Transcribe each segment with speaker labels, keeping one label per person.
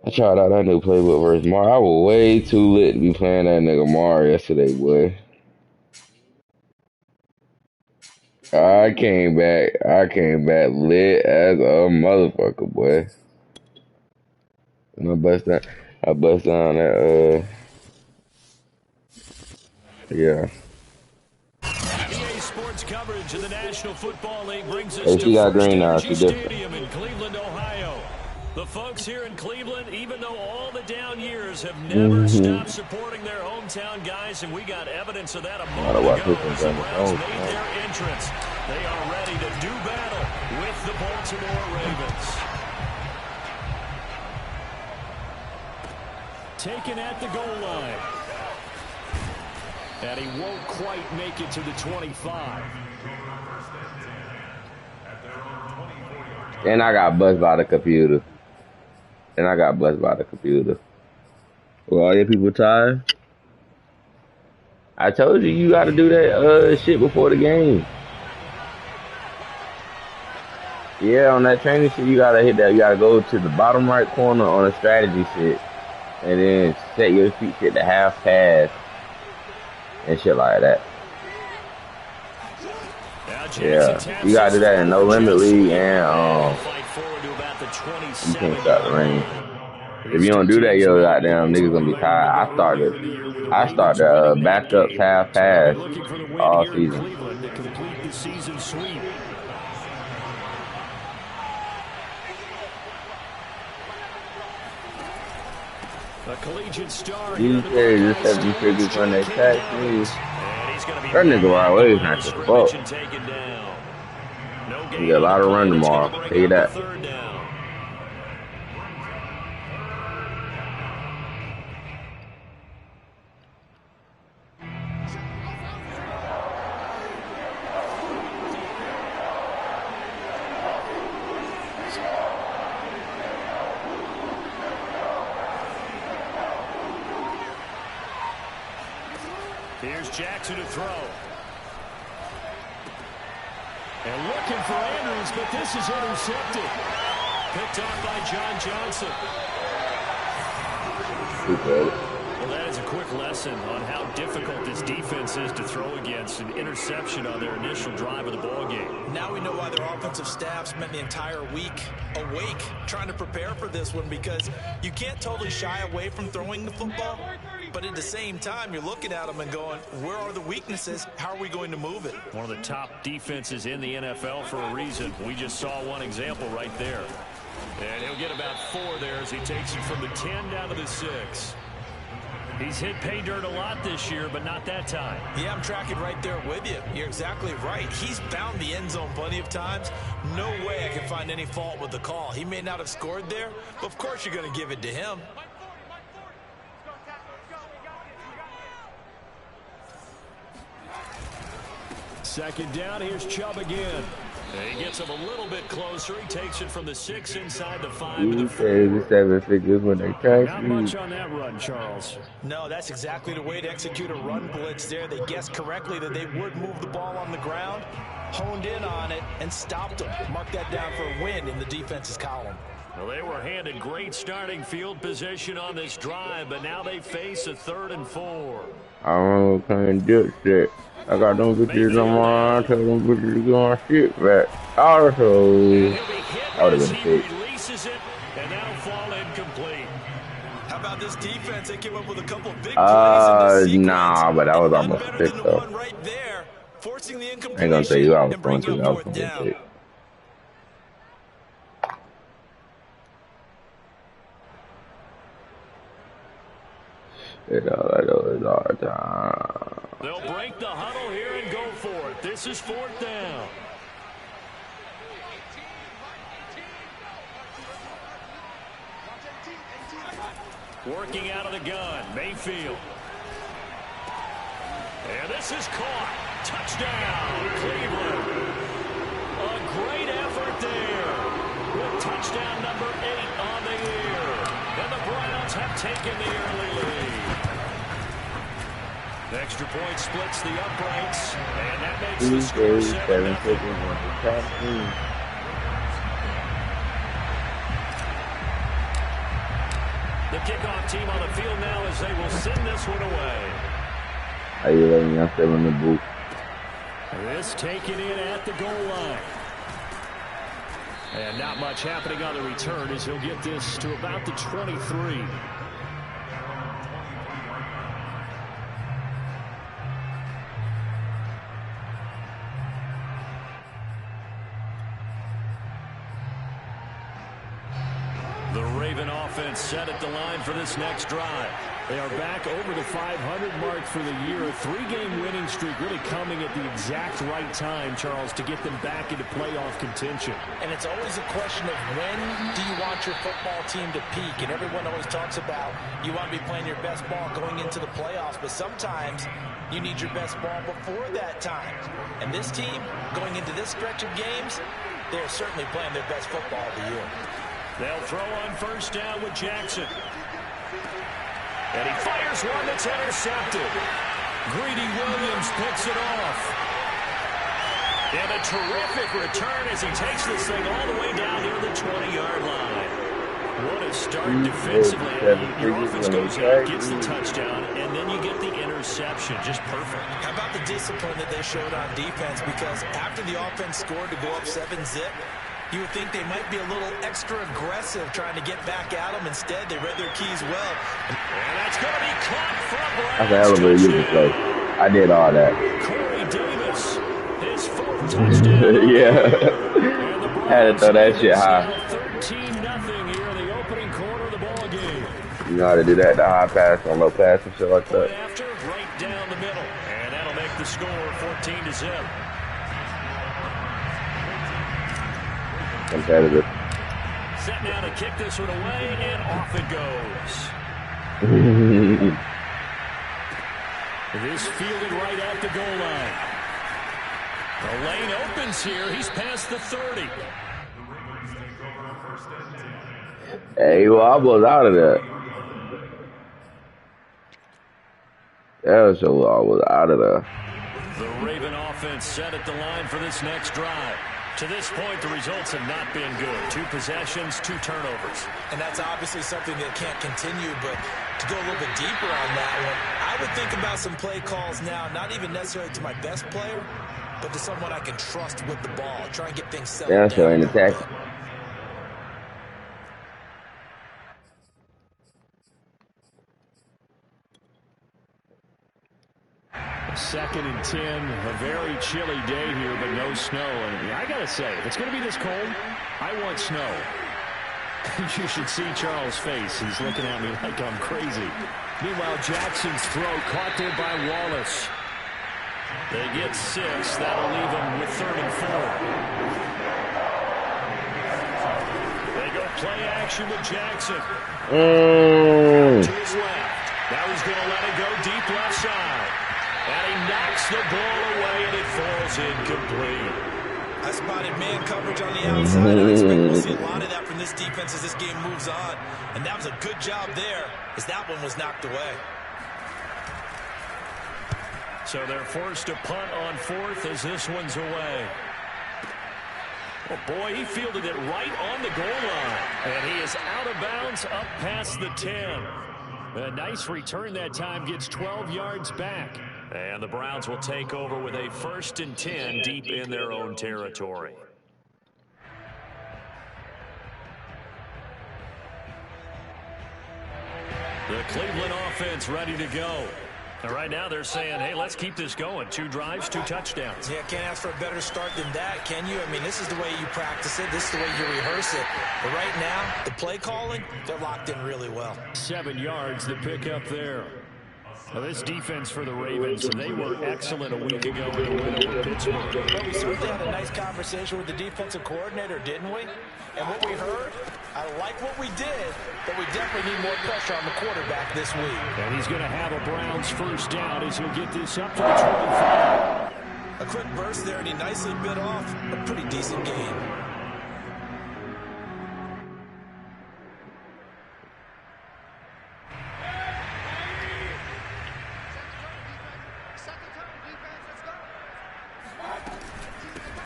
Speaker 1: I tried out that new playbook versus Mar. I was way too lit to be playing that nigga Mar yesterday, boy. I came back lit as a motherfucker, boy. And I bust down that, yeah.
Speaker 2: EA Sports coverage of the National Football League brings us
Speaker 1: Hey,
Speaker 2: to
Speaker 1: she got
Speaker 2: First
Speaker 1: green now.
Speaker 2: Energy
Speaker 1: She different.
Speaker 2: Stadium in Cleveland, Ohio. The folks here in Cleveland, even though all the down years, have never stopped supporting their hometown guys, and we got evidence of that a
Speaker 1: I gotta
Speaker 2: moment
Speaker 1: watch
Speaker 2: ago
Speaker 1: this one
Speaker 2: as the
Speaker 1: on the
Speaker 2: Browns
Speaker 1: phone
Speaker 2: made
Speaker 1: tonight.
Speaker 2: their entrance. They are ready to do battle with the Baltimore Ravens. Taken at the goal line. And he won't quite make it to the 25.
Speaker 1: And I got buzzed by the computer. Well, all your people tired? I told you you gotta do that shit before the game. Yeah, on that training shit, you gotta hit that. You gotta go to the bottom right corner on a strategy shit, and then set your feet shit to half pass and shit like that. Yeah, you gotta do that in No Limit League, and you can't stop the rain. If you don't do that, yo, goddamn niggas gonna be tired. I started backups half pass all season.
Speaker 2: A collegiate star
Speaker 1: These days, just 7 figures when they tax me. That nigga right away is not your fault. You got a lot of run tomorrow. Tell you that.
Speaker 2: Here's Jackson to throw. And looking for Andrews, but this is intercepted. Picked off by John Johnson. Well, that is a quick lesson on how difficult this defense is to throw against. An interception on their initial drive of the ballgame.
Speaker 3: Now we know why their offensive staff spent the entire week awake trying to prepare for this one, because you can't totally shy away from throwing the football, but at the same time, you're looking at them and going, where are the weaknesses? How are we going to move it?
Speaker 2: One of the top defenses in the NFL for a reason. We just saw one example right there. And he'll get about 4 there as he takes it from the 10 down to the 6. He's hit pay dirt a lot this year, but not that time.
Speaker 3: Yeah, I'm tracking right there with you. You're exactly right. He's found the end zone plenty of times. No way I can find any fault with the call. He may not have scored there, but of course you're going to give it to him.
Speaker 2: Second down, here's Chubb again. And he gets him a little bit closer. He takes it from the 6 inside the 5 to the 4.
Speaker 1: The 7 figures when they tax
Speaker 2: Not
Speaker 1: me.
Speaker 2: much on that run, Charles.
Speaker 3: No, that's exactly the way to execute a run blitz there. They guessed correctly that they would move the ball on the ground, honed in on it, and stopped them. Mark that down for a win in the defense's column.
Speaker 2: Well, they were handed great starting field position on this drive, but now they face a 3rd and 4.
Speaker 1: I don't know what do shit. I got them bitches on my, I tell them bitches to get my shit back. Also, I would have been sick.
Speaker 2: Releases it, and that'll fall incomplete.
Speaker 3: How about this defense? They came up with a couple of big plays in the
Speaker 1: Nah, but that was almost sick though.
Speaker 3: Right there, forcing the
Speaker 1: I ain't gonna tell you I was going to. I was going to sick. It is our time.
Speaker 2: They'll break the huddle here and go for it. This is 4th down. Working out of the gun, Mayfield. And this is caught. Touchdown, Cleveland. A great effort there. With touchdown number 8 on the year. And the Browns have taken the early lead. The extra point splits the uprights, and that makes the score 7-0. kickoff team on the field now as they will send this one away.
Speaker 1: How you letting me still in the booth?
Speaker 2: This taken in at the goal line. And not much happening on the return as he'll get this to about the 23. The Raven offense set at the line for this next drive. They are back over the 500 mark for the year. A 3-game winning streak really coming at the exact right time, Charles, to get them back into playoff contention.
Speaker 3: And it's always a question of when do you want your football team to peak? And everyone always talks about you want to be playing your best ball going into the playoffs, but sometimes you need your best ball before that time. And this team, going into this stretch of games, they're certainly playing their best football of the year.
Speaker 2: They'll throw on first down with Jackson. And he fires one that's intercepted. Greedy Williams picks it off. And a terrific return as he takes this thing all the way down near the 20-yard line. What a start defensively. Your offense goes out, gets the touchdown, and then you get the interception. Just perfect.
Speaker 3: How about the discipline that they showed on defense? Because after the offense scored to go up 7-zip, you would think they might be a little extra aggressive trying to get back at them. Instead, they read their keys well.
Speaker 2: And that's going to be caught from Browns.
Speaker 1: That's a hell of a user play. I did all that.
Speaker 2: Corey Davis, his 4th touchdown.
Speaker 1: Yeah. Had to throw that shit high.
Speaker 2: 13-0 here in the opening quarter of the ball game.
Speaker 1: You know how to do that, the high pass on low pass and shit like that.
Speaker 2: After, right down the middle. And that'll make the score 14-0.
Speaker 1: Competitive.
Speaker 2: Set now to kick this one away, and off it goes. This fielded right at the goal line. The lane opens here. He's past the 30.
Speaker 1: Hey, you almost out of there. That was almost out of there.
Speaker 2: The Raven offense set at the line for this next drive. To this point, the results have not been good. 2 possessions, 2 turnovers.
Speaker 3: And that's obviously something that can't continue, but to go a little bit deeper on that one, I would think about some play calls now, not even necessarily to my best player, but to someone I can trust with the ball. Try and get things settled down.
Speaker 1: Yeah, so in attack.
Speaker 2: Second and 10, a very chilly day here, but no snow. And I got to say, if it's going to be this cold, I want snow. You should see Charles' face. He's looking at me like I'm crazy. Meanwhile, Jackson's throw caught there by Wallace. They get 6. That'll leave them with 3rd and 4. They go play action with Jackson. To his left. Now he's going to let it go deep left side. And he knocks the ball away, and it falls incomplete.
Speaker 3: I spotted man coverage on the outside. I expect we'll see a lot of that from this defense as this game moves on. And that was a good job there as that one was knocked away.
Speaker 2: So they're forced to punt on 4th as this one's away. Oh, boy, he fielded it right on the goal line. And he is out of bounds up past the 10. A nice return that time, gets 12 yards back. And the Browns will take over with a 1st and 10 deep in their own territory. The Cleveland offense ready to go. And right now they're saying, hey, let's keep this going. 2 drives, 2 touchdowns.
Speaker 3: Yeah, can't ask for a better start than that, can you? I mean, this is the way you practice it. This is the way you rehearse it. But right now, the play calling, they're locked in really well.
Speaker 2: 7 yards to pick up there. Now this defense for the Ravens, they were excellent a week ago in the win over Pittsburgh.
Speaker 3: Well, we certainly had a nice conversation with the defensive coordinator, didn't we? And what we heard, I like what we did, but we definitely need more pressure on the quarterback this week.
Speaker 2: And he's going to have a Browns first down as he'll get this up to the 25.
Speaker 3: A quick burst there, and he nicely bit off a pretty decent gain.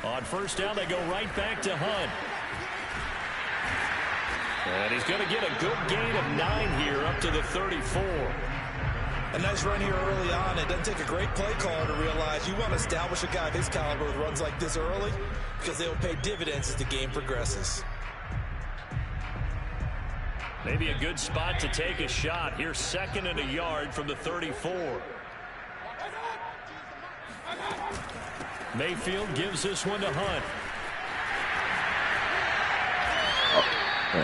Speaker 2: On first down, they go right back to Hunt. And he's going to get a good gain of 9 here, up up to the 34.
Speaker 3: A nice run here early on. It doesn't take a great play caller to realize you want to establish a guy of his caliber with runs like this early because they will pay dividends as the game progresses.
Speaker 2: Maybe a good spot to take a shot. Here's 2nd and a yard from the 34. Mayfield gives this one to Hunt.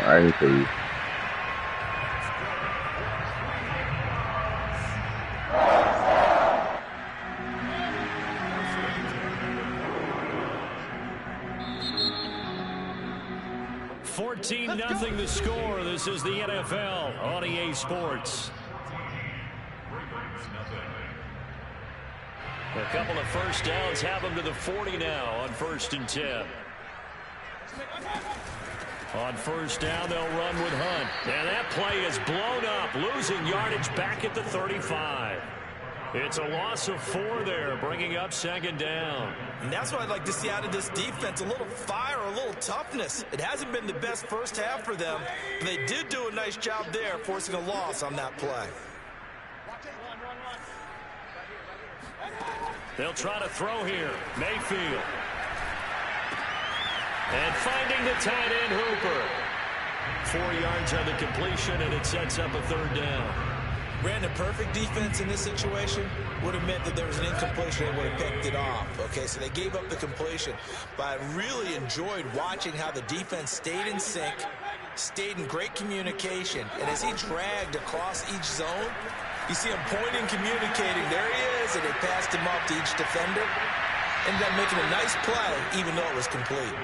Speaker 1: I didn't see you.
Speaker 2: Nothing the score. This is the NFL on EA Sports. A couple of first downs have them to the 40 now on 1st and 10. On 1st down, they'll run with Hunt. And that play is blown up, losing yardage back at the 35. It's a loss of 4 there, bringing up 2nd down.
Speaker 3: And that's what I'd like to see out of this defense, a little fire, a little toughness. It hasn't been the best first half for them, but they did do a nice job there, forcing a loss on that play.
Speaker 2: They'll try to throw here. Mayfield. And finding the tight end, Hooper. 4 yards on the completion, and it sets up a 3rd down.
Speaker 3: Ran a perfect defense in this situation. Would have meant that there was an incompletion. They would have picked it off. Okay, so they gave up the completion. But I really enjoyed watching how the defense stayed in sync, stayed in great communication. And as he dragged across each zone, you see him pointing, communicating. There he is, and they passed him up to each defender. Ended up making a nice play, even though it was complete.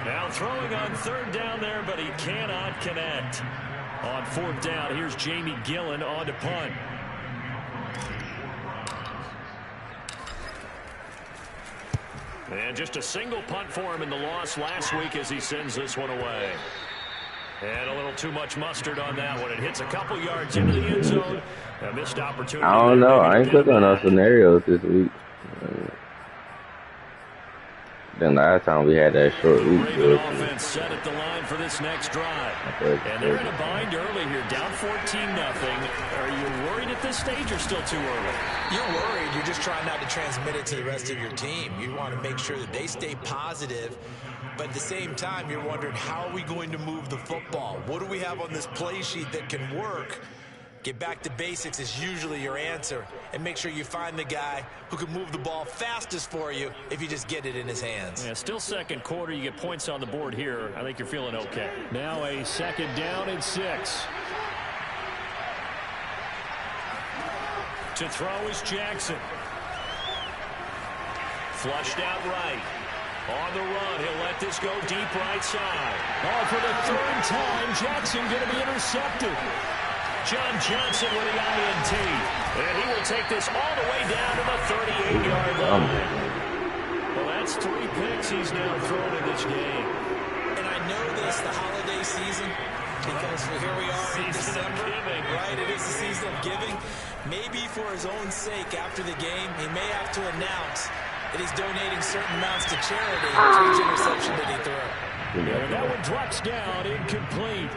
Speaker 2: Now throwing on 3rd down there, but he cannot connect. On 4th down, here's Jamie Gillen on to punt. And just a single punt for him in the loss last week as he sends this one away. And a little too much mustard on that one. It hits a couple yards into the end zone. A missed opportunity.
Speaker 1: I don't know. I ain't clicking on those scenarios this week. Then last time we had that short week.
Speaker 2: Raven offense set at the line for this next drive. And they're in a bind early here, down 14-0. Are you worried at this stage or still too early?
Speaker 3: You're worried. You're just trying not to transmit it to the rest of your team. You want to make sure that they stay positive. But at the same time, you're wondering, how are we going to move the football? What do we have on this play sheet that can work? Get back to basics is usually your answer. And make sure you find the guy who can move the ball fastest for you if you just get it in his hands.
Speaker 2: Yeah, still 2nd quarter. You get points on the board here. I think you're feeling okay. Now a 2nd down and 6. To throw is Jackson. Flushed out right. On the run, he'll let this go deep right side. Oh, for the 3rd time, Jackson going to be intercepted. John Johnson with the INT. And he will take this all the way down to the 38-yard line. Well, that's 3 picks he's now thrown in this game.
Speaker 3: And I know this, the holiday season, because here we are in December, right? It is the season of giving. Maybe for his own sake after the game, he may have to announce that he's donating certain amounts to charity for each interception that he threw.
Speaker 2: And that one drops down, incomplete.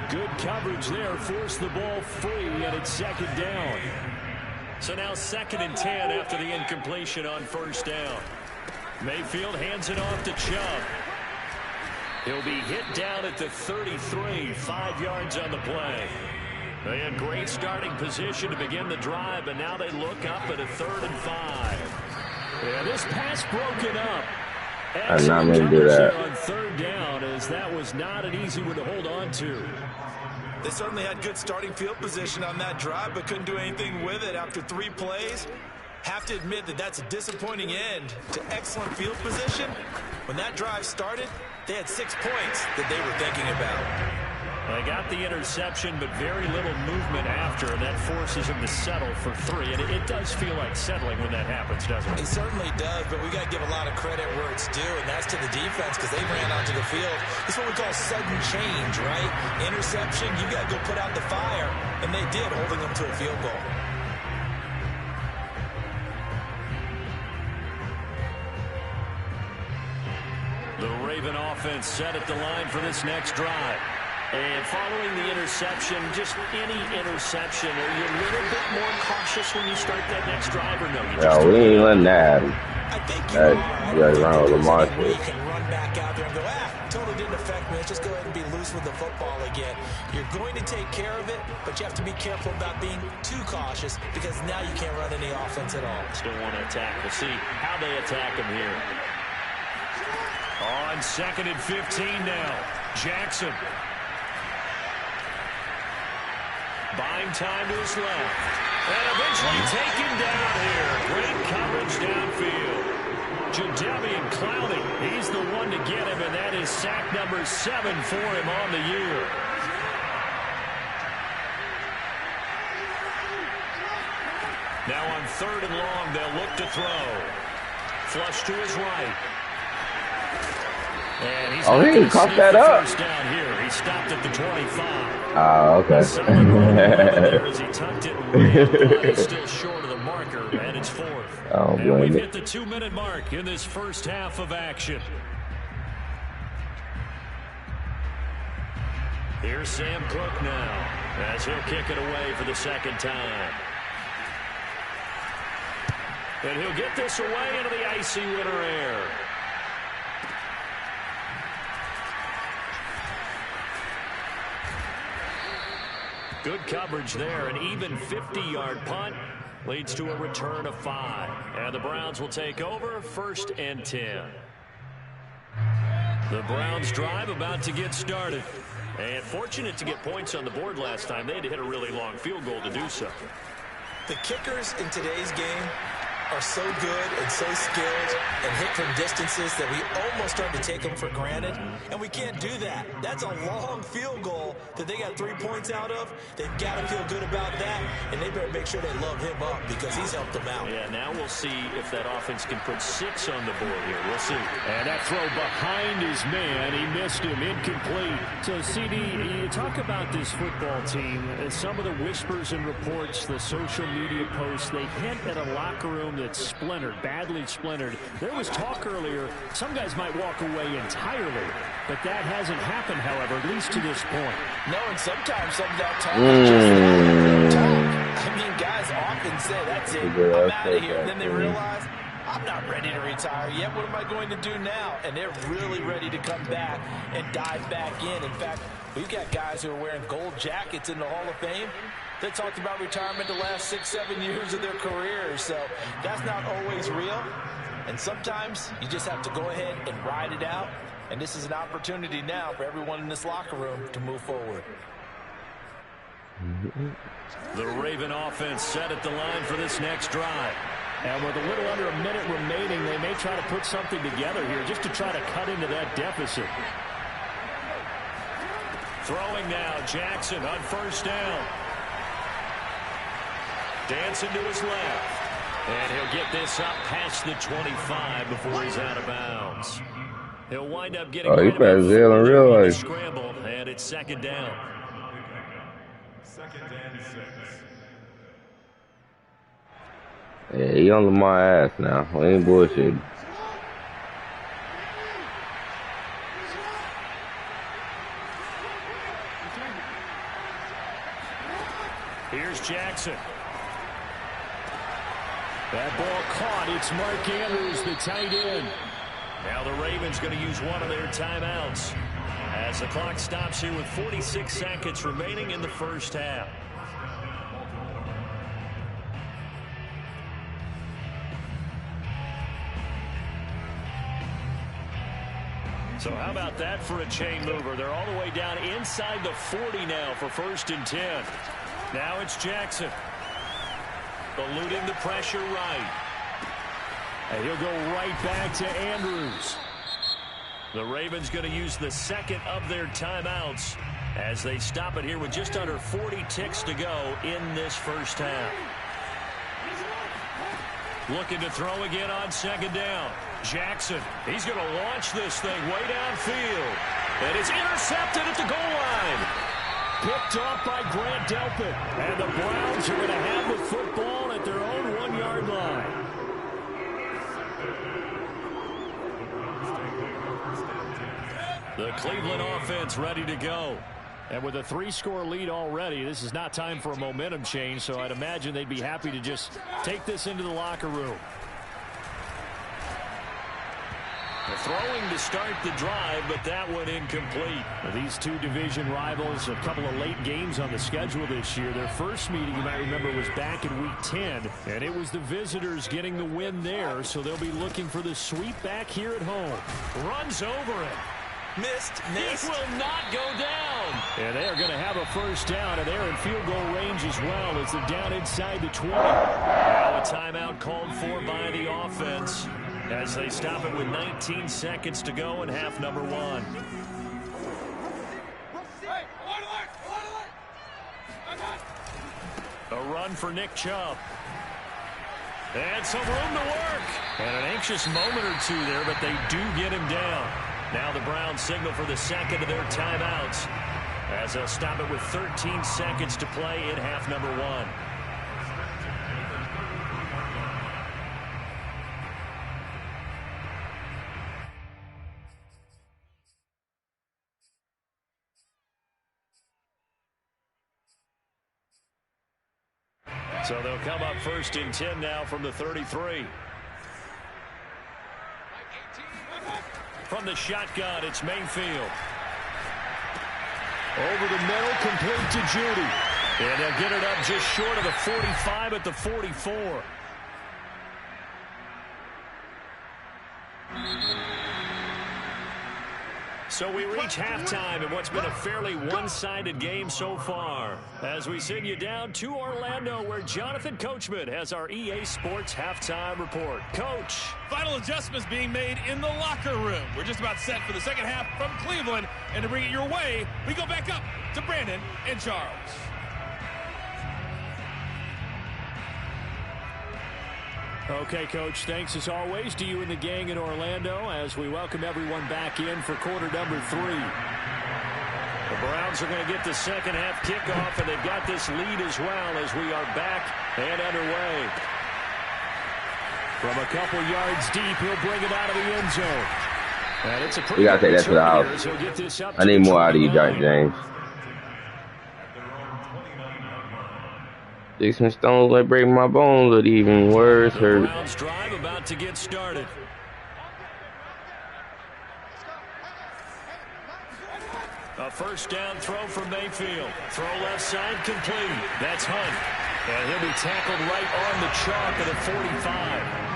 Speaker 2: Good coverage there, forced the ball free, and it's 2nd down. So now 2nd and 10 after the incompletion on 1st down. Mayfield hands it off to Chubb. He'll be hit down at the 33, 5 yards on the play. They had great starting position to begin the drive, and now they look up at a 3rd and 5. And this pass broken up.
Speaker 1: I'm not going to do that.
Speaker 2: On 3rd down, as that was not an easy one to hold on to.
Speaker 3: They certainly had good starting field position on that drive, but couldn't do anything with it after 3 plays. Have to admit that that's a disappointing end to excellent field position. When that drive started, they had 6 points that they were thinking about.
Speaker 2: They got the interception, but very little movement after, and that forces them to settle for 3. And it does feel like settling when that happens, doesn't it?
Speaker 3: It certainly does, but we got to give a lot of credit where it's due, and that's to the defense because they ran onto the field. It's what we call sudden change, right? Interception, you got to go put out the fire, and they did, holding them to a field goal. The Raven offense set at the line for this next drive.
Speaker 2: And following the interception, just any interception, are you a little bit more cautious when you start that next drive or no?
Speaker 1: Yeah, we ain't letting that happen.
Speaker 3: I think you are. I don't
Speaker 1: around
Speaker 3: think
Speaker 1: Lamar
Speaker 3: there's any way you can run back out there and go, totally didn't affect me. Let's just go ahead and be loose with the football again. You're going to take care of it, but you have to be careful about being too cautious because now you can't run any offense at all.
Speaker 2: Still want to attack. We'll see how they attack him here. On 2nd and 15 now. Jackson. Buying time to his left. And eventually taken down here. Great coverage downfield. Jadeveon Clowney, he's the one to get him, and that is sack number 7 for him on the year. Now on 3rd and long, they'll look to throw. Flush to his right. And he's
Speaker 1: he didn't cuff that up.
Speaker 2: First down here. He stopped at the 25.
Speaker 1: Oh, okay.
Speaker 2: As he tucked it and he's still short of the marker, and it's 4th. And we've hit the 2-minute mark in this first half of action. Here's Sam Cook now, as he'll kick it away for the 2nd time. And he'll get this away into the icy winter air. Good coverage there. An even 50-yard punt leads to a return of 5. And the Browns will take over 1st and 10. The Browns drive about to get started. And fortunate to get points on the board last time. They had to hit a really long field goal to do so.
Speaker 3: The kickers in today's game are so good and so skilled and hit from distances that we almost start to take them for granted, and we can't do that. That's a long field goal that they got 3 points out of. They've got to feel good about that, and they better make sure they love him up because he's helped them out.
Speaker 2: Yeah, now we'll see if that offense can put 6 on the board here. We'll see. And that throw behind his man, he missed him, incomplete. So, CD, you talk about this football team, some of the whispers and reports, the social media posts, they hint at a locker room that's splintered, badly splintered. There was talk earlier, some guys might walk away entirely, but that hasn't happened, however, at least to this point.
Speaker 3: No, and sometimes some of that talk is just talk. I mean, guys often say, that's it, I'm out of here, and then they realize, I'm not ready to retire yet. What am I going to do now? And they're really ready to come back and dive back in. In fact, we've got guys who are wearing gold jackets in the Hall of Fame. They talked about retirement the last 6-7 years of their careers, so that's not always real. And sometimes you just have to go ahead and ride it out. And this is an opportunity now for everyone in this locker room to move forward.
Speaker 2: The Raven offense set at the line for this next drive. And with a little under a minute remaining, they may try to put something together here just to try to cut into that deficit. Throwing now, Jackson on 1st down. Dancing to his left. And he'll get this up past the 25 before he's out of bounds. He'll wind up getting
Speaker 1: he passed Zale in real life.
Speaker 2: Scramble, and it's 2nd down.
Speaker 4: 2nd and 6.
Speaker 1: Yeah, he on Lamar ass now. We ain't bullshitting.
Speaker 2: Here's Jackson. That ball caught. It's Mark Andrews, the tight end. Now the Ravens going to use one of their timeouts as the clock stops here with 46 seconds remaining in the first half. So how about that for a chain mover? They're all the way down inside the 40 now for 1st and 10. Now it's Jackson. Eluding the pressure right. And he'll go right back to Andrews. The Ravens going to use the 2nd of their timeouts as they stop it here with just under 40 ticks to go in this first half. Looking to throw again on 2nd down. Jackson, he's going to launch this thing way downfield. And it's intercepted at the goal line. Picked off by Grant Delpit. And the Browns are going to have the football at their own 1-yard line. The Cleveland offense ready to go. And with a 3-score lead already, this is not time for a momentum change, so I'd imagine they'd be happy to just take this into the locker room. Throwing to start the drive, but that one incomplete. These two division rivals, a couple of late games on the schedule this year. Their first meeting, you might remember, was back in Week 10, and it was the visitors getting the win there, so they'll be looking for the sweep back here at home. Runs over it.
Speaker 3: Missed.
Speaker 2: It will not go down. And they're going to have a first down, and they're in field goal range as well as they're down inside the 20. Now a timeout called for by the offense as they stop it with 19 seconds to go in half number 1. A run for Nick Chubb. And some room to work. And an anxious moment or two there, but they do get him down. Now the Browns signal for the second of their timeouts as they'll stop it with 13 seconds to play in half number 1. So they'll come up 1st and 10 now from the 33. From the shotgun, it's Mayfield. Over the middle, complete to Judy. And they'll get it up just short of the 45 at the 44. So we reach halftime in what's been a fairly one-sided game so far. As we send you down to Orlando, where Jonathan Coachman has our EA Sports halftime report. Coach.
Speaker 4: Final adjustments being made in the locker room. We're just about set for the second half from Cleveland. And to bring it your way, we go back up to Brandon and Charles.
Speaker 2: Okay, Coach, thanks as always to you and the gang in Orlando as we welcome everyone back in for quarter number 3. The Browns are going to get the second half kickoff, and they've got this lead as well as we are back and underway. From a couple yards deep, he'll bring it out of the end zone. And it's a pretty
Speaker 1: we got to take that to the house. I need more out of you, James. Jason Stone's like break my bones, but even worse hurt.
Speaker 2: The Browns drive about to get started. A first down throw from Mayfield. Throw left side complete. That's Hunt. And he'll be tackled right on the chalk at the 45.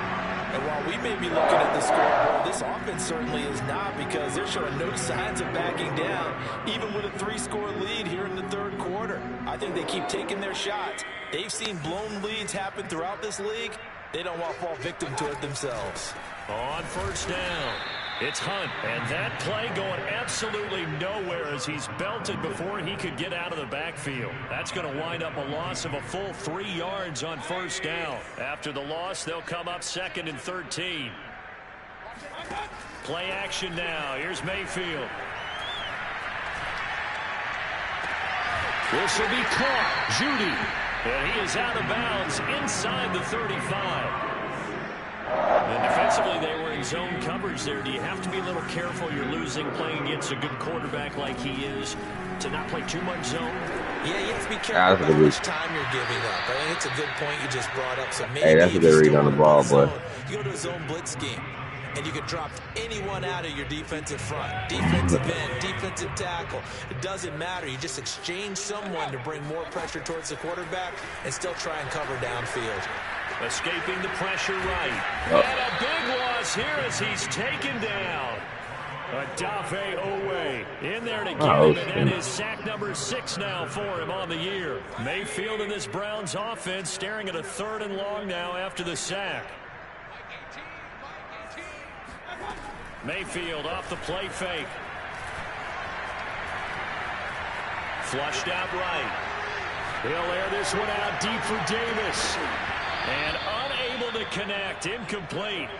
Speaker 3: And while we may be looking at the scoreboard, this offense certainly is not, because they're showing no signs of backing down, even with a 3-score lead here in the third quarter. I think they keep taking their shots. They've seen blown leads happen throughout this league. They don't want to fall victim to it themselves.
Speaker 2: On first down, it's Hunt. And that play going absolutely nowhere as he's belted before he could get out of the backfield. That's going to wind up a loss of a full 3 yards on first down. After the loss, they'll come up 2nd and 13. Play action now. Here's Mayfield. This will be caught. Judy. And he is out of bounds inside the 35. And defensively, they were in zone coverage there. Do you have to be a little careful? You're losing playing against a good quarterback like he is to not play too much zone?
Speaker 3: Yeah, you have to be careful about how much time you're giving up. I think it's a good point you just brought up. So maybe
Speaker 1: that's a good read on the ball, boy.
Speaker 3: You go to a zone blitz scheme, and you can drop anyone out of your defensive front. Defensive end, defensive tackle. It doesn't matter. You just exchange someone to bring more pressure towards the quarterback and still try and cover downfield.
Speaker 2: Escaping the pressure right. And a big loss here as he's taken down. Odafe Oweh in there to get him, and that is sack number 6 now for him on the year. Mayfield in this Browns offense staring at a 3rd and long now after the sack. Mayfield off the play fake. Flushed out right. He'll air this one out deep for Davis. And unable to connect. Incomplete.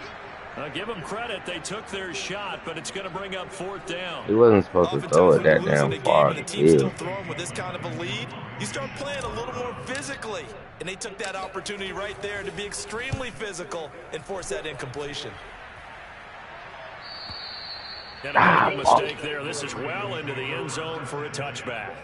Speaker 2: Give them credit. They took their shot, but it's going to bring up 4th down.
Speaker 1: He wasn't supposed to throw it that damn far.
Speaker 3: The team still throwing with this kind of a lead. You start playing a little more physically. And they took that opportunity right there to be extremely physical and force that incompletion.
Speaker 2: And a medical mistake there. This is well into the end zone for a touchback.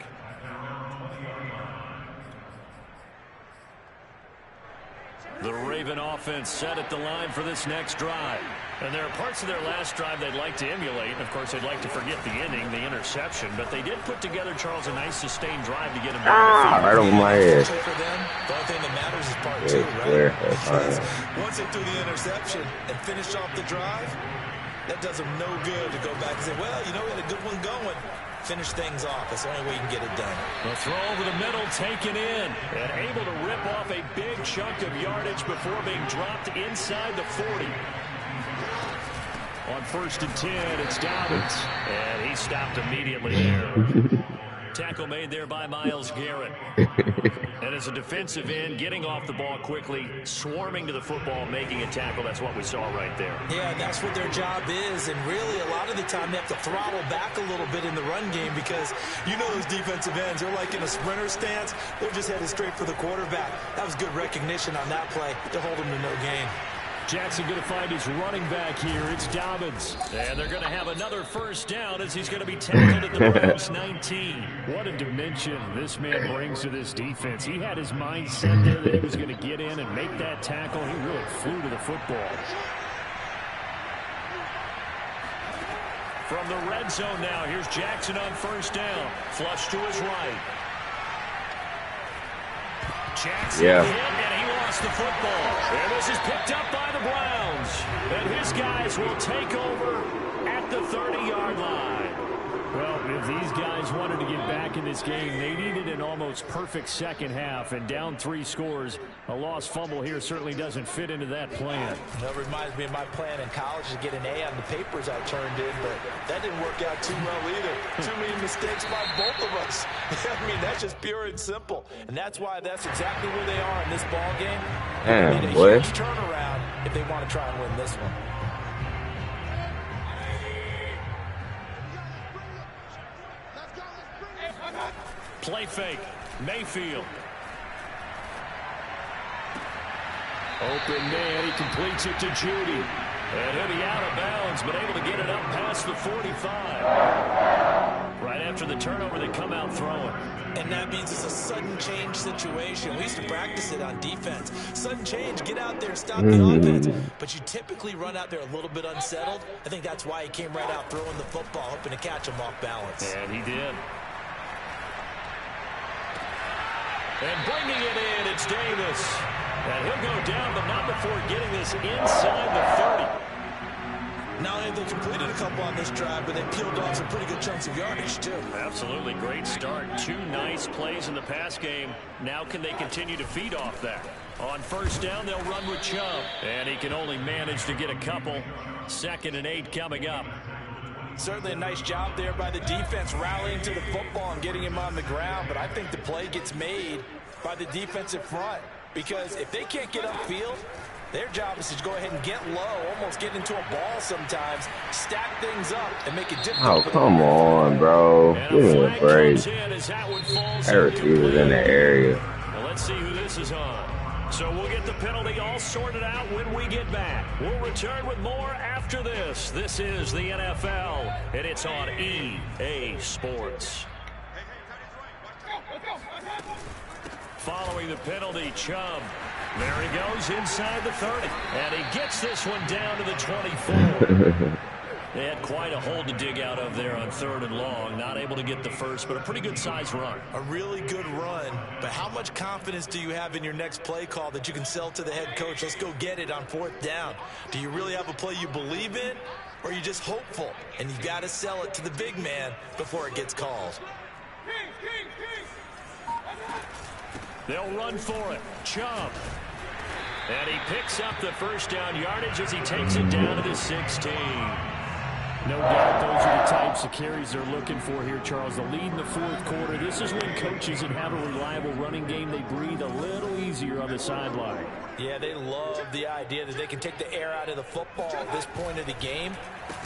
Speaker 2: The Raven offense set at the line for this next drive. And there are parts of their last drive they'd like to emulate. And, of course, they'd like to forget the inning, the interception. But they did put together, Charles, a nice sustained drive to get him down.
Speaker 1: Right over my head.
Speaker 3: For them, the only thing that matters is part two, right? Because once they threw the interception and finished off the drive, that does them no good to go back and say, well, you know, we had a good one going. Finish things off. That's the only way you can get it done.
Speaker 2: The throw over the middle taken in and able to rip off a big chunk of yardage before being dropped inside the 40. On 1st and 10, it's Dobbins. And he stopped immediately there. Tackle made there by Myles Garrett. And as a defensive end, getting off the ball quickly, swarming to the football, making a tackle. That's what we saw right there.
Speaker 3: Yeah, that's what their job is. And really, a lot of the time, they have to throttle back a little bit in the run game because you know those defensive ends, they're like in a sprinter stance. They're just headed straight for the quarterback. That was good recognition on that play to hold him to no gain.
Speaker 2: Jackson going to find his running back here. It's Dobbins. And they're going to have another first down as he's going to be tackled at the Browns 19. What a dimension this man brings to this defense. He had his mind set there that he was going to get in and make that tackle. He really flew to the football. From the red zone now, here's Jackson on first down. Flush to his right. Jackson hit, and he lost the football. And this is picked up by the Browns. And his guys will take over at the 30-yard line. Well, if these guys wanted to get back in this game, they needed an almost perfect second half. And down 3 scores, a lost fumble here certainly doesn't fit into that plan.
Speaker 3: That reminds me of my plan in college to get an A on the papers I turned in, but that didn't work out too well either. Too many mistakes by both of us. I mean, that's just pure and simple. And that's why that's exactly where they are in this ball game. They need a huge turnaround if they want to try and win this one.
Speaker 2: Play fake. Mayfield. Open man. He completes it to Judy. And he'll be out of bounds, but able to get it up past the 45. Right after the turnover, they come out throwing.
Speaker 3: And that means it's a sudden change situation. We used to practice it on defense. Sudden change, get out there, stop the offense. But you typically run out there a little bit unsettled. I think that's why he came right out throwing the football, hoping to catch him off balance.
Speaker 2: And he did. And bringing it in, it's Davis. And he'll go down, but not before getting this inside the 30.
Speaker 3: Not only have they completed a couple on this drive, but they peeled off some pretty good chunks of yardage, too.
Speaker 2: Absolutely. Great start. 2 nice plays in the pass game. Now can they continue to feed off that? On first down, they'll run with Chubb. And he can only manage to get a couple. 2nd and 8 coming up.
Speaker 3: Certainly a nice job there by the defense rallying to the football and getting him on the ground. But I think the play gets made by the defensive front. Because if they can't get upfield, their job is to go ahead and get low, almost get into a ball sometimes, stack things up, and make it difficult.
Speaker 1: Oh, come on, bro. Give me a break. Harris was in the area.
Speaker 2: Well, let's see who this is on. So we'll get the penalty all sorted out when we get back. We'll return with more after this. This is the NFL, and it's on EA Sports. Following the penalty, Chubb. There he goes inside the 30. And he gets this one down to the 24. They had quite a hole to dig out of there on 3rd and long. Not able to get the first, but a pretty good-sized run.
Speaker 3: A really good run. But how much confidence do you have in your next play call that you can sell to the head coach? Let's go get it on 4th down. Do you really have a play you believe in, or are you just hopeful? And you've got to sell it to the big man before it gets called.
Speaker 2: They'll run for it. Chubb. And he picks up the first down yardage as he takes it down to the 16. No doubt those are the types of carries they're looking for here, Charles. The lead in the 4th quarter. This is when coaches that have a reliable running game, they breathe a little easier on the sideline.
Speaker 3: Yeah, they love the idea that they can take the air out of the football at this point of the game.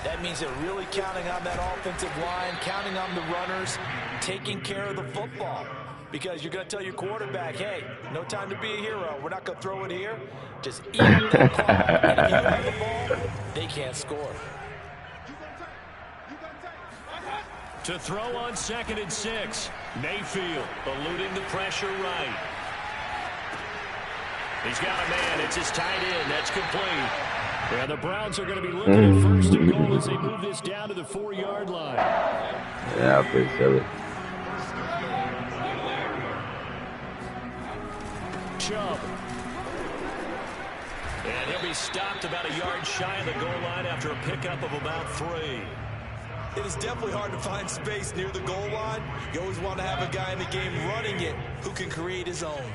Speaker 3: That means they're really counting on that offensive line, counting on the runners, taking care of the football. Because you're going to tell your quarterback, hey, no time to be a hero. We're not going to throw it here. Just eat up that clock. And if you have the ball, they can't score.
Speaker 2: To throw on 2nd and 6. Mayfield eluding the pressure right. He's got a man. It's his tight end. That's complete. Yeah, the Browns are going to be looking at 1st and goal as they move this down to the 4-yard line.
Speaker 1: Yeah, pretty silly.
Speaker 2: Chubb. And he'll be stopped about a yard shy of the goal line after a pickup of about 3.
Speaker 3: It is definitely hard to find space near the goal line. You always want to have a guy in the game running it who can create his own.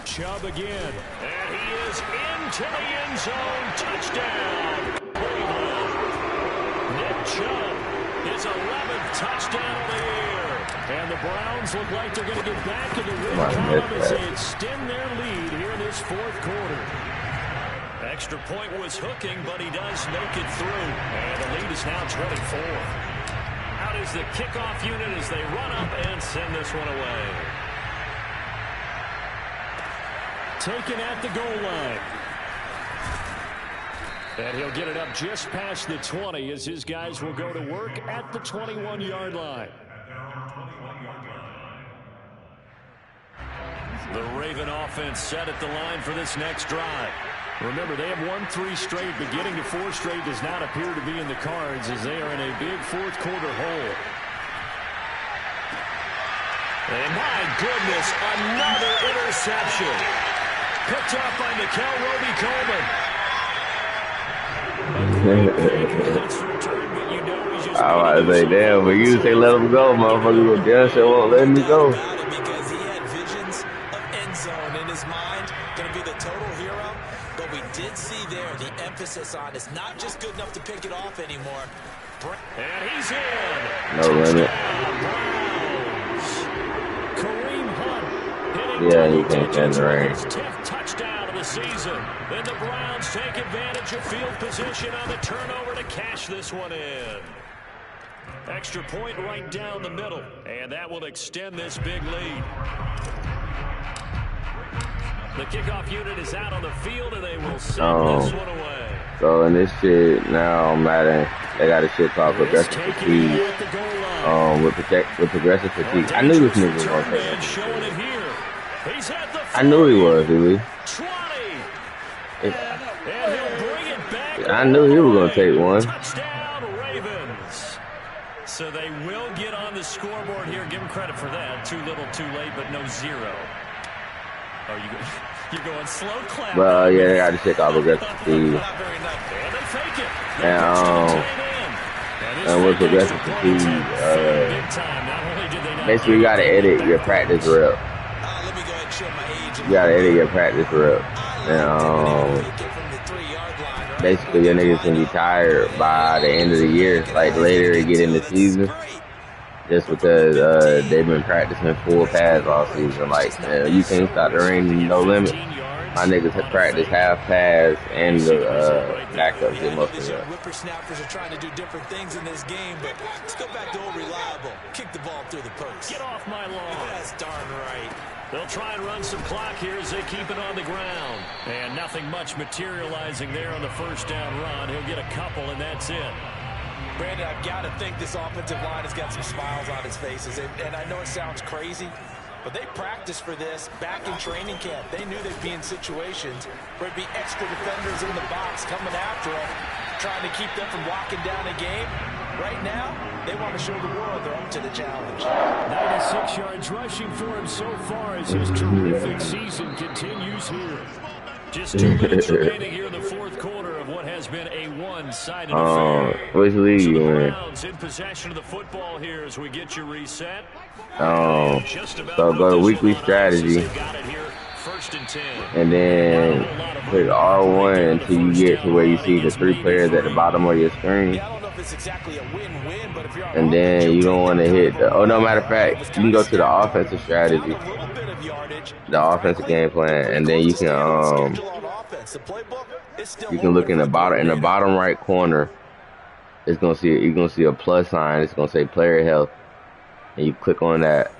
Speaker 2: Chubb again. And he is into the end zone. Touchdown. Nick Chubb, his 11th touchdown of the year. And the Browns look like they're going to get back in the win column as they extend their lead here in this 4th quarter. Extra point was hooking, but he does make it through. And the lead is now 24. Out is the kickoff unit as they run up and send this one away. Taken at the goal line. And he'll get it up just past the 20 as his guys will go to work at the 21-yard line. The Raven offense set at the line for this next drive. Remember, they have won 3 straight, but getting to 4 straight does not appear to be in the cards as they are in a big 4th quarter hole. And my goodness, another interception. Picked up by Nickel Roby-Coleman.
Speaker 1: I was to say, damn, but you say let him go, motherfucker. Darren said, won't let me go.
Speaker 3: Because he had visions of end zone in his mind. Going to be the total hero. But we did see there the emphasis on it's not just good enough to pick it off anymore.
Speaker 2: And he's in.
Speaker 1: No limit.
Speaker 2: Kareem Hunt.
Speaker 1: Yeah, he can't stand the rain.
Speaker 2: 10th touchdown of the season. Then the Browns take advantage of field position on the turnover to cash this one in. Extra point right down the middle. And that will extend this big lead. The kickoff unit is out on the field, and they will send this one away.
Speaker 1: So in this shit now, Madden, they got a shit called progressive fatigue. With progressive fatigue. I knew this nigga was gonna take it. I knew he was, really. I knew he was gonna take one.
Speaker 2: Touchdown, Ravens. So they will get on the scoreboard here. Give them credit for that. Too little, too late, but no 0. Oh, you're going slow clap.
Speaker 1: Well, yeah, they got to check out progressive fatigue. And with progressive fatigue, basically you got to edit your practice rep. You got to edit your practice rep. And basically your niggas can be tired by the end of the year, like later they get in the season. Just because they've been practicing full pass all season. Like, you can't stop the rain, no limit. My niggas have practiced half pass and the backups did most of it.
Speaker 3: Whippersnappers are trying to do different things in this game, but let's go back to old reliable. Kick the ball through the post.
Speaker 2: Get off my lawn.
Speaker 3: That's darn right.
Speaker 2: They'll try and run some clock here as they keep it on the ground. And nothing much materializing there on the first down run. He'll get a couple, and that's it.
Speaker 3: Brandon, I've got to think this offensive line has got some smiles on its faces. And I know it sounds crazy, but they practiced for this back in training camp. They knew they'd be in situations where it'd be extra defenders in the box coming after them, trying to keep them from locking down a game. Right now, they want to show the world they're up to the challenge.
Speaker 2: 96 yards rushing for him so far as his terrific season continues here. Just 2 minutes remaining here in the 4th quarter of what has been a one-sided affair.
Speaker 1: Which league
Speaker 2: so
Speaker 1: you in?
Speaker 2: Browns in possession of the football here as we get you reset.
Speaker 1: So go to weekly strategy. And then click R1 until you get to where you see the 3 players at the bottom of your screen. And then you don't want to hit the, no matter of fact, you can go to the offensive strategy, the offensive game plan, and then you can look in the bottom right corner. It's gonna see, you're gonna see a plus sign. It's gonna say player health, and you click on that.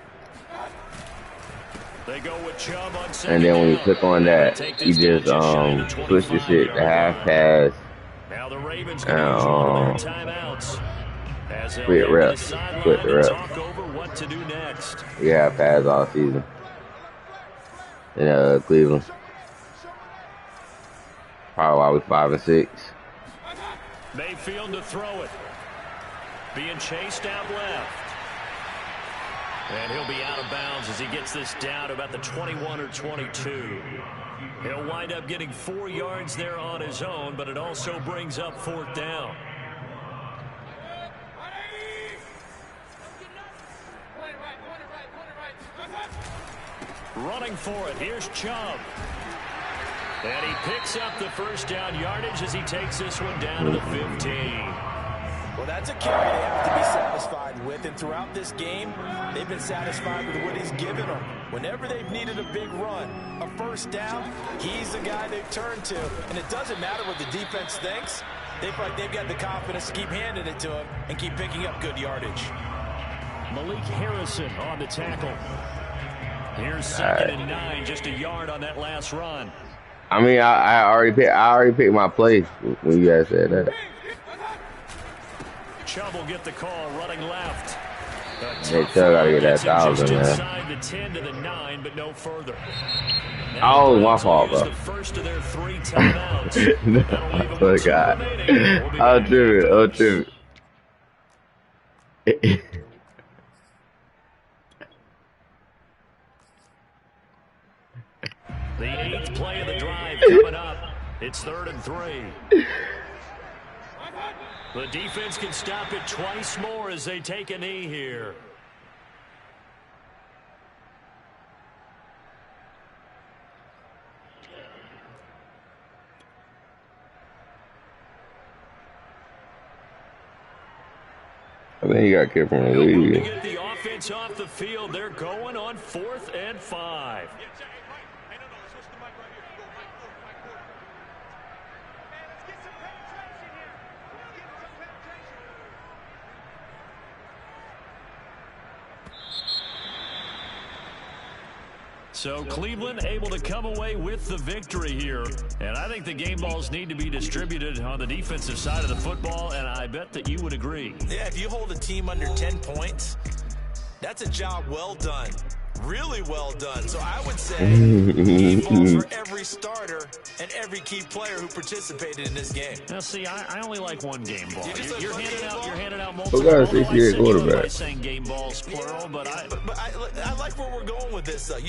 Speaker 1: And then when you click on that, you just switch the shit to half pass
Speaker 2: Now the Ravens going to use one of their timeouts. As they'll go to the sideline and talk over what to do next.
Speaker 1: Yeah, pass all season. In Cleveland. Probably why we 5 and 6.
Speaker 2: Mayfield to throw it. Being chased out left. And he'll be out of bounds as he gets this down to about the 21 or 22. He'll wind up getting 4 yards there on his own, but it also brings up 4th down. Running for it. Here's Chubb. And he picks up the first down yardage as he takes this one down to the 15.
Speaker 3: Well, that's a carry they have to be satisfied with. And throughout this game, they've been satisfied with what he's given them. Whenever they've needed a big run, a first down, he's the guy they've turned to. And it doesn't matter what the defense thinks. They feel like they've got the confidence to keep handing it to him and keep picking up good yardage.
Speaker 2: Malik Harrison on the tackle. Here's 2nd and 9, just a yard on that last run.
Speaker 1: I mean, I already picked my place when you guys said that.
Speaker 2: Chubb will get the call, running left.
Speaker 1: Hey, Chubb gotta get that 1,000, man.
Speaker 2: Inside the 10 to the 9, but no further.
Speaker 1: Oh, my fault, bro.
Speaker 2: The first of their 3 timeouts.
Speaker 1: Oh, God. Oh, true.
Speaker 2: The 8th play of the drive coming up. It's 3rd and 3. The defense can stop it twice more as they take a knee here.
Speaker 1: I think he got kicked from the league.
Speaker 2: To get the offense off the field, they're going on 4th and 5. So Cleveland able to come away with the victory here. And I think the game balls need to be distributed on the defensive side of the football, and I bet that you would agree.
Speaker 3: Yeah, if you hold a team under 10 points, that's a job well done. Really well done. So I would say game ball for every starter and every key player who participated in this game.
Speaker 2: Now, see, I only like one game ball. You're handing out
Speaker 1: Who
Speaker 2: multiple.
Speaker 1: got a 68 quarterback?
Speaker 2: Saying game balls plural, but I
Speaker 3: like where we're going with this, though. You